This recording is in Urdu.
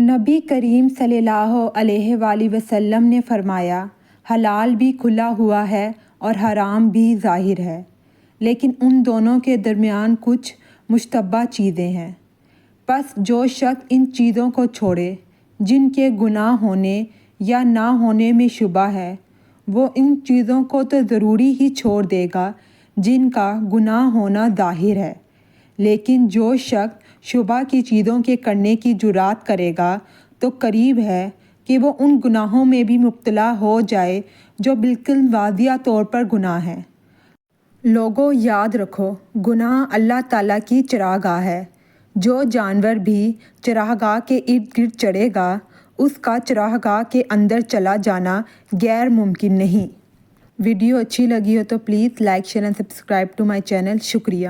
نبی کریم صلی اللہ علیہ وآلہ وسلم نے فرمایا، حلال بھی کھلا ہوا ہے اور حرام بھی ظاہر ہے، لیکن ان دونوں کے درمیان کچھ مشتبہ چیزیں ہیں۔ پس جو شخص ان چیزوں کو چھوڑے جن کے گناہ ہونے یا نہ ہونے میں شبہ ہے، وہ ان چیزوں کو تو ضروری ہی چھوڑ دے گا جن کا گناہ ہونا ظاہر ہے، لیکن جو شخص شبہ کی چیزوں کے کرنے کی جرات کرے گا تو قریب ہے کہ وہ ان گناہوں میں بھی مبتلا ہو جائے جو بالکل واضح طور پر گناہ ہیں۔ لوگو، یاد رکھو، گناہ اللہ تعالیٰ کی چراگاہ ہے۔ جو جانور بھی چراگاہ کے ارد گرد چرے گا، اس کا چراگاہ کے اندر چلا جانا غیر ممکن نہیں۔ ویڈیو اچھی لگی ہو تو please like, share and subscribe to my channel. شکریہ۔